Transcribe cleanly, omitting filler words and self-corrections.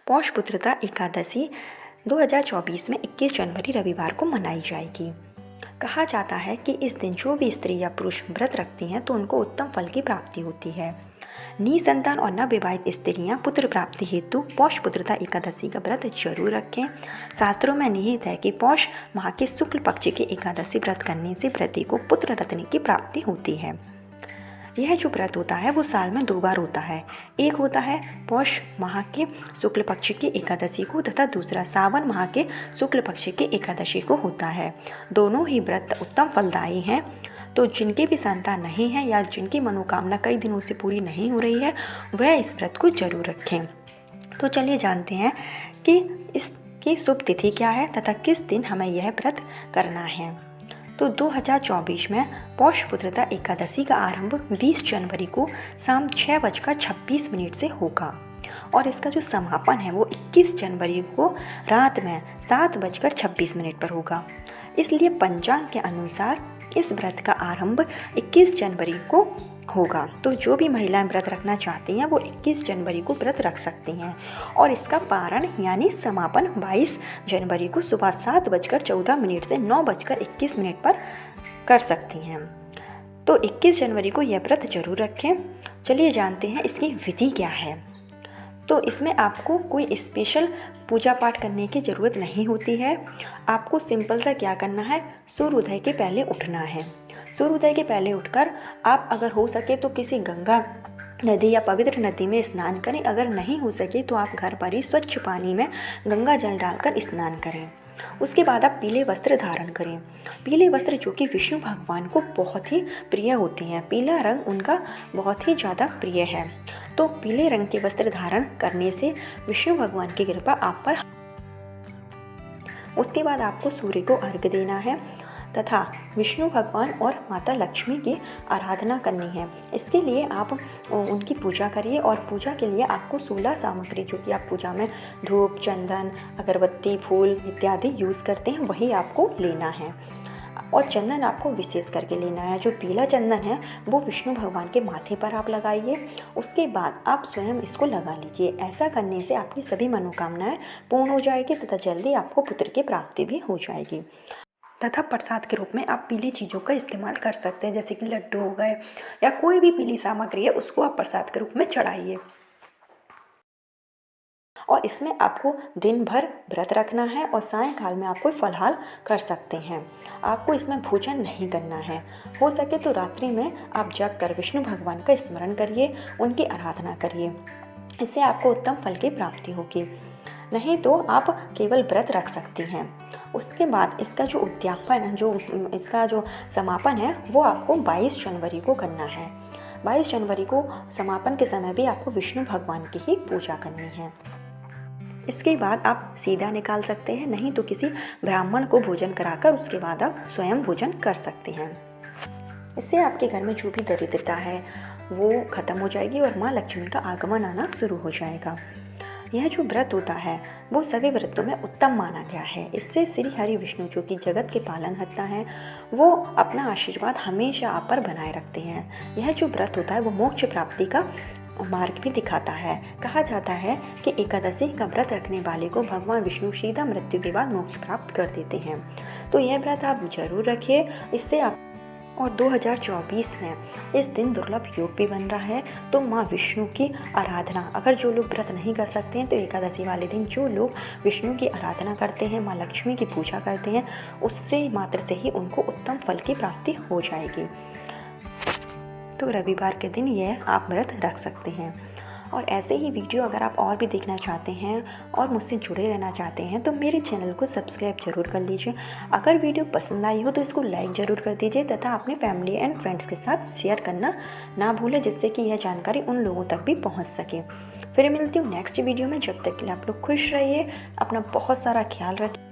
पौष पुत्रता एकादशी 2024 में 21 जनवरी रविवार को मनाई जाएगी। कहा जाता है कि इस दिन जो भी स्त्री या पुरुष व्रत रखती हैं तो उनको उत्तम फल की प्राप्ति होती है। निसंतान और नवविवाहित स्त्रियां पुत्र प्राप्ति हेतु पौष पुत्रता एकादशी का व्रत जरूर रखें। शास्त्रों में निहित है कि पौष माह के शुक्ल पक्ष की एकादशी व्रत करने से व्रती को पुत्र रत्न की प्राप्ति होती है। यह जो व्रत होता है वो साल में 2 बार होता है। एक होता है पौष माह के शुक्ल पक्ष की एकादशी को तथा दूसरा सावन माह के शुक्ल पक्ष की एकादशी को होता है। दोनों ही व्रत उत्तम फलदायी हैं। तो जिनके भी संतान नहीं है या जिनकी मनोकामना कई दिनों से पूरी नहीं हो रही है वह इस व्रत को जरूर रखें। तो चलिए जानते हैं कि इसकी शुभ तिथि क्या है तथा किस दिन हमें यह व्रत करना है। तो 2024 में पौष पुत्रता एकादशी का आरंभ 20 जनवरी को शाम 6:26 से होगा और इसका जो समापन है वो 21 जनवरी को रात में 7:26 पर होगा। इसलिए पंचांग के अनुसार इस व्रत का आरंभ 21 जनवरी को होगा। तो जो भी महिलाएं व्रत रखना चाहती हैं वो 21 जनवरी को व्रत रख सकती हैं और इसका पारण यानी समापन 22 जनवरी को सुबह 7:14 से 9:21 पर कर सकती हैं। तो 21 जनवरी को यह व्रत जरूर रखें। चलिए जानते हैं इसकी विधि क्या है। तो इसमें आपको कोई स्पेशल पूजा पाठ करने की ज़रूरत नहीं होती है। आपको सिंपल सा क्या करना है, सूर्योदय के पहले उठना है। सूर्योदय के पहले उठकर आप अगर हो सके तो किसी गंगा नदी या पवित्र नदी में स्नान करें। अगर नहीं हो सके तो आप घर पर ही स्वच्छ पानी में गंगा जल डालकर स्नान करें। उसके बाद आप पीले वस्त्र धारण करें। पीले वस्त्र जो कि विष्णु भगवान को बहुत ही प्रिय होते हैं। पीला रंग उनका बहुत ही ज़्यादा प्रिय है। तो पीले रंग के वस्त्र धारण करने से विष्णु भगवान की कृपा आप पर। उसके बाद आपको सूर्य को अर्घ्य देना है तथा विष्णु भगवान और माता लक्ष्मी की आराधना करनी है। इसके लिए आप उनकी पूजा करिए और पूजा के लिए आपको 16 सामग्री जो कि आप पूजा में धूप, चंदन, अगरबत्ती, फूल इत्यादि यूज़ करते हैं वही आपको लेना है। और चंदन आपको विशेष करके लेना है। जो पीला चंदन है वो विष्णु भगवान के माथे पर आप लगाइए। उसके बाद आप स्वयं इसको लगा लीजिए। ऐसा करने से आपकी सभी मनोकामनाएं पूर्ण हो जाएगी तथा जल्दी आपको पुत्र की प्राप्ति भी हो जाएगी। तथा प्रसाद के रूप में आप पीली चीज़ों का इस्तेमाल कर सकते हैं, जैसे कि लड्डू हो गए या कोई भी पीली सामग्री है उसको आप प्रसाद के रूप में चढ़ाइए। और इसमें आपको दिन भर व्रत रखना है और सायंकाल में आप कोई फलाहार कर सकते हैं। आपको इसमें भोजन नहीं करना है। हो सके तो रात्रि में आप जग कर विष्णु भगवान का स्मरण करिए, उनकी आराधना करिए। इससे आपको उत्तम फल की प्राप्ति होगी। नहीं तो आप केवल व्रत रख सकती हैं। उसके बाद इसका जो उद्यापन इसका जो समापन है वो आपको 22 जनवरी को करना है। 22 जनवरी को समापन के समय भी आपको विष्णु भगवान की ही पूजा करनी है। इसके बाद आप सीधा निकाल सकते हैं, नहीं तो किसी ब्राह्मण को भोजन कराकर उसके बाद आप स्वयं भोजन कर सकते हैं। इससे आपके घर में जो भी दरिद्रता है वो खत्म हो जाएगी और माँ लक्ष्मी का आगमन आना शुरू हो जाएगा। यह जो व्रत होता है वो सभी व्रतों में उत्तम माना गया है। इससे श्री हरि विष्णु जो कि जगत के पालनकर्ता हैं वो अपना आशीर्वाद हमेशा आप पर बनाए रखते हैं। यह जो व्रत होता है वो मोक्ष प्राप्ति का मार्ग भी दिखाता है। कहा जाता है कि एकादशी का व्रत रखने वाले को भगवान विष्णु सीधा मृत्यु के बाद मोक्ष प्राप्त कर देते हैं। तो यह व्रत आप जरूर रखिए। इससे आप और 2024 में इस दिन दुर्लभ योग भी बन रहा है। तो माँ विष्णु की आराधना, अगर जो लोग व्रत नहीं कर सकते हैं तो एकादशी वाले दिन जो लोग विष्णु की आराधना करते हैं, माँ लक्ष्मी की पूजा करते हैं, उससे मात्र से ही उनको उत्तम फल की प्राप्ति हो जाएगी। तो रविवार के दिन यह आप व्रत रख सकते हैं। और ऐसे ही वीडियो अगर आप और भी देखना चाहते हैं और मुझसे जुड़े रहना चाहते हैं तो मेरे चैनल को सब्सक्राइब जरूर कर लीजिए। अगर वीडियो पसंद आई हो तो इसको लाइक ज़रूर कर दीजिए तथा अपने फैमिली एंड फ्रेंड्स के साथ शेयर करना ना भूलें, जिससे कि यह जानकारी उन लोगों तक भी पहुंच सके। फिर मिलती हूँ नेक्स्ट वीडियो में। जब तक के लिए आप लोग खुश रहिए, अपना बहुत सारा ख्याल रखिए।